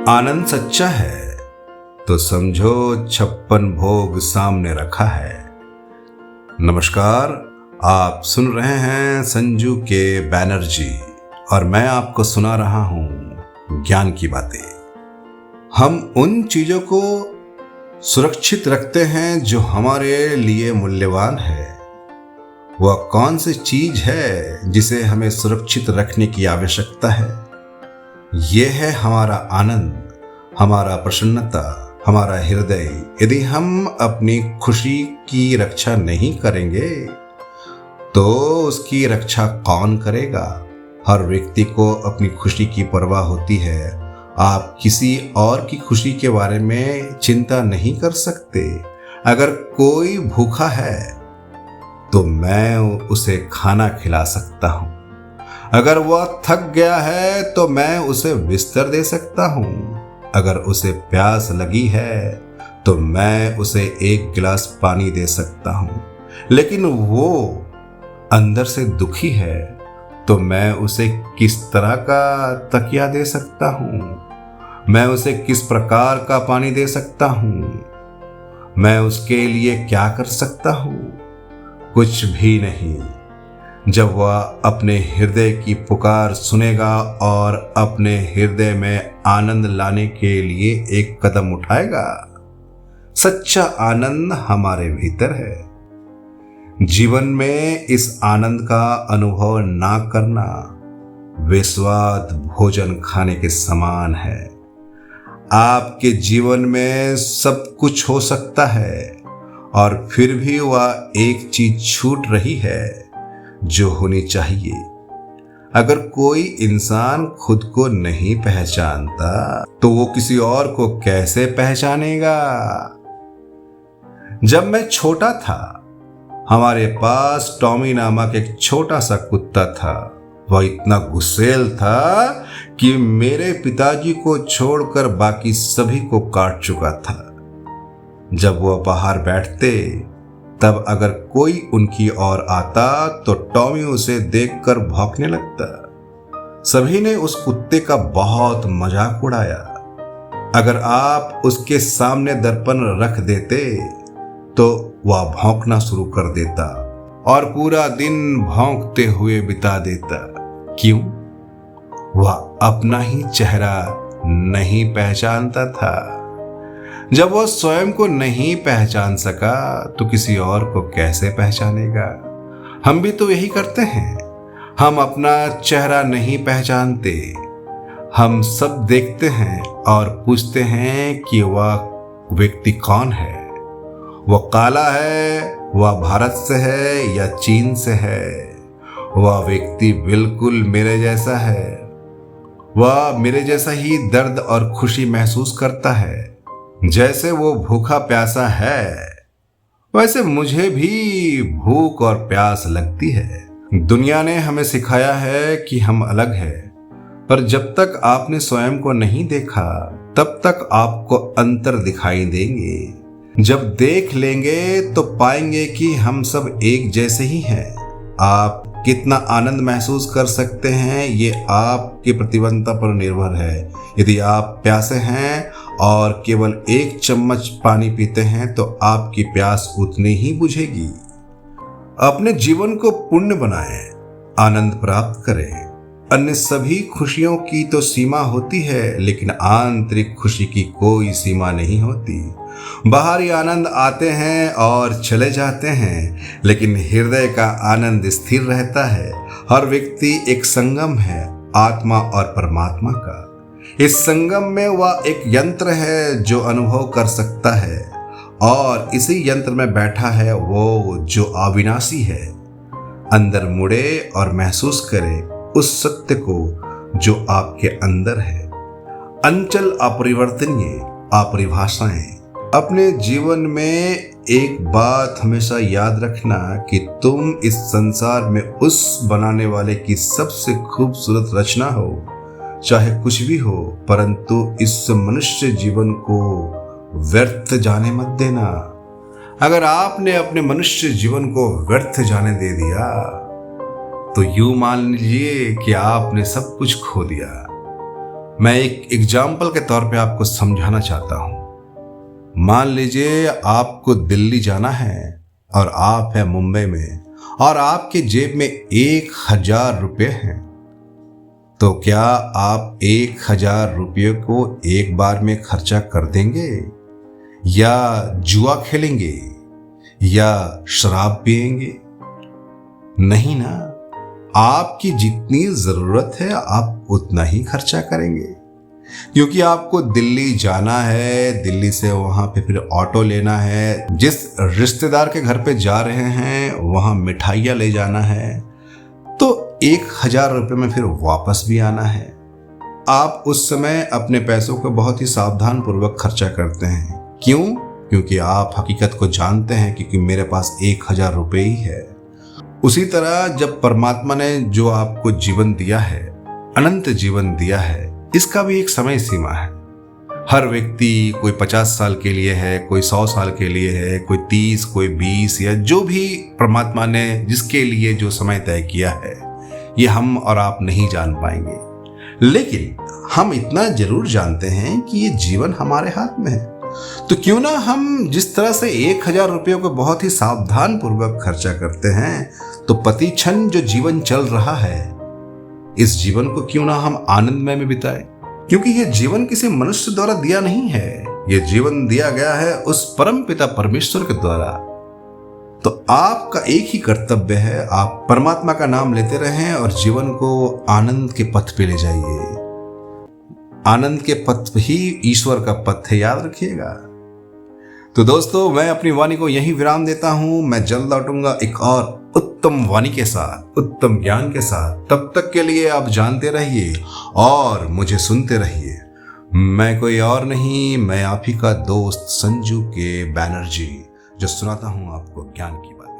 आनंद सच्चा है तो समझो 56 भोग सामने रखा है। नमस्कार, आप सुन रहे हैं संजू के बैनर्जी और मैं आपको सुना रहा हूं ज्ञान की बातें। हम उन चीजों को सुरक्षित रखते हैं जो हमारे लिए मूल्यवान है। वह कौन सी चीज है जिसे हमें सुरक्षित रखने की आवश्यकता है? यह है हमारा आनंद, हमारा प्रसन्नता, हमारा हृदय। यदि हम अपनी खुशी की रक्षा नहीं करेंगे तो उसकी रक्षा कौन करेगा? हर व्यक्ति को अपनी खुशी की परवाह होती है। आप किसी और की खुशी के बारे में चिंता नहीं कर सकते। अगर कोई भूखा है तो मैं उसे खाना खिला सकता हूं। अगर वह थक गया है तो मैं उसे बिस्तर दे सकता हूं। अगर उसे प्यास लगी है तो मैं उसे एक गिलास पानी दे सकता हूं। लेकिन वो अंदर से दुखी है तो मैं उसे किस तरह का तकिया दे सकता हूं? मैं उसे किस प्रकार का पानी दे सकता हूं? मैं उसके लिए क्या कर सकता हूं? कुछ भी नहीं। जब वह अपने हृदय की पुकार सुनेगा और अपने हृदय में आनंद लाने के लिए एक कदम उठाएगा। सच्चा आनंद हमारे भीतर है। जीवन में इस आनंद का अनुभव ना करना बेस्वाद भोजन खाने के समान है। आपके जीवन में सब कुछ हो सकता है और फिर भी वह एक चीज छूट रही है जो होनी चाहिए। अगर कोई इंसान खुद को नहीं पहचानता तो वो किसी और को कैसे पहचानेगा? जब मैं छोटा था, हमारे पास टॉमी नामक एक छोटा सा कुत्ता था। वह इतना गुस्सैल था कि मेरे पिताजी को छोड़कर बाकी सभी को काट चुका था। जब वह बाहर बैठते तब अगर कोई उनकी ओर आता तो टॉमी उसे देखकर भौंकने लगता। सभी ने उस कुत्ते का बहुत मजाक उड़ाया। अगर आप उसके सामने दर्पण रख देते तो वह भौंकना शुरू कर देता और पूरा दिन भौंकते हुए बिता देता। क्यों? वह अपना ही चेहरा नहीं पहचानता था। जब वह स्वयं को नहीं पहचान सका तो किसी और को कैसे पहचानेगा? हम भी तो यही करते हैं। हम अपना चेहरा नहीं पहचानते। हम सब देखते हैं और पूछते हैं कि वह व्यक्ति कौन है। वह काला है, वह भारत से है या चीन से है। वह व्यक्ति बिल्कुल मेरे जैसा है। वह मेरे जैसा ही दर्द और खुशी महसूस करता है। जैसे वो भूखा प्यासा है वैसे मुझे भी भूख और प्यास लगती है। दुनिया ने हमें सिखाया है कि हम अलग हैं, पर जब तक आपने स्वयं को नहीं देखा तब तक आपको अंतर दिखाई देंगे। जब देख लेंगे तो पाएंगे कि हम सब एक जैसे ही हैं। आप कितना आनंद महसूस कर सकते हैं ये आपकी प्रतिबद्धता पर निर्भर है। यदि आप प्यासे हैं और केवल एक चम्मच पानी पीते हैं तो आपकी प्यास उतनी ही बुझेगी। अपने जीवन को पुण्य बनाएं, आनंद प्राप्त करें। अन्य सभी खुशियों की तो सीमा होती है, लेकिन आंतरिक खुशी की कोई सीमा नहीं होती। बाहरी आनंद आते हैं और चले जाते हैं, लेकिन हृदय का आनंद स्थिर रहता है। हर व्यक्ति एक संगम है, आत्मा और परमात्मा का। इस संगम में वह एक यंत्र है जो अनुभव कर सकता है और इसी यंत्र में बैठा है वो जो अविनाशी है। अंदर मुड़े और महसूस करे उस सत्य को जो आपके अंदर है। अंचल अपरिवर्तनीय अपरिभाषाएं। अपने जीवन में एक बात हमेशा याद रखना कि तुम इस संसार में उस बनाने वाले की सबसे खूबसूरत रचना हो। चाहे कुछ भी हो, परंतु इस मनुष्य जीवन को व्यर्थ जाने मत देना। अगर आपने अपने मनुष्य जीवन को व्यर्थ जाने दे दिया तो यूं मान लीजिए कि आपने सब कुछ खो दिया। मैं एक एग्जाम्पल के तौर पे आपको समझाना चाहता हूं। मान लीजिए आपको दिल्ली जाना है और आप हैं मुंबई में और आपके जेब में 1,000 रुपये हैं, तो क्या आप 1,000 रुपये को एक बार में खर्चा कर देंगे, या जुआ खेलेंगे, या शराब पिएंगे? नहीं ना। आपकी जितनी जरूरत है आप उतना ही खर्चा करेंगे, क्योंकि आपको दिल्ली जाना है, दिल्ली से वहां पे फिर ऑटो लेना है, जिस रिश्तेदार के घर पे जा रहे हैं वहां मिठाइयाँ ले जाना है, तो 1,000 रुपये में फिर वापस भी आना है। आप उस समय अपने पैसों को बहुत ही सावधान पूर्वक खर्चा करते हैं। क्यों? क्योंकि आप हकीकत को जानते हैं कि मेरे पास 1,000 रुपये ही है। उसी तरह जब परमात्मा ने जो आपको जीवन दिया है, अनंत जीवन दिया है, इसका भी एक समय सीमा है। हर व्यक्ति कोई 50 साल के लिए है, कोई 100 साल के लिए है, कोई 30, कोई 20, या जो भी परमात्मा ने जिसके लिए जो समय तय किया है, ये हम और आप नहीं जान पाएंगे। लेकिन हम इतना जरूर जानते हैं कि ये जीवन हमारे हाथ में है। तो क्यों ना हम जिस तरह से 1,000 रुपयों को बहुत ही सावधान पूर्वक खर्चा करते हैं, तो प्रति क्षण जो जीवन चल रहा है, इस जीवन को क्यों ना हम आनंदमय में बिताएं, क्योंकि ये जीवन किसी मनुष्य द्वारा दिया नहीं है। ये जीवन दिया गया है उस परम पिता परमेश्वर के द्वारा। तो आपका एक ही कर्तव्य है, आप परमात्मा का नाम लेते रहें और जीवन को आनंद के पथ पे ले जाइए। आनंद के पथ ही ईश्वर का पथ है, याद रखिएगा। तो दोस्तों, मैं अपनी वाणी को यहीं विराम देता हूं। मैं जल्द लौटूंगा एक और उत्तम वाणी के साथ, उत्तम ज्ञान के साथ। तब तक के लिए आप जानते रहिए और मुझे सुनते रहिए। मैं कोई और नहीं, मैं आप ही का दोस्त संजू के बैनर्जी, जो सुनाता हूं आपको ज्ञान की बात।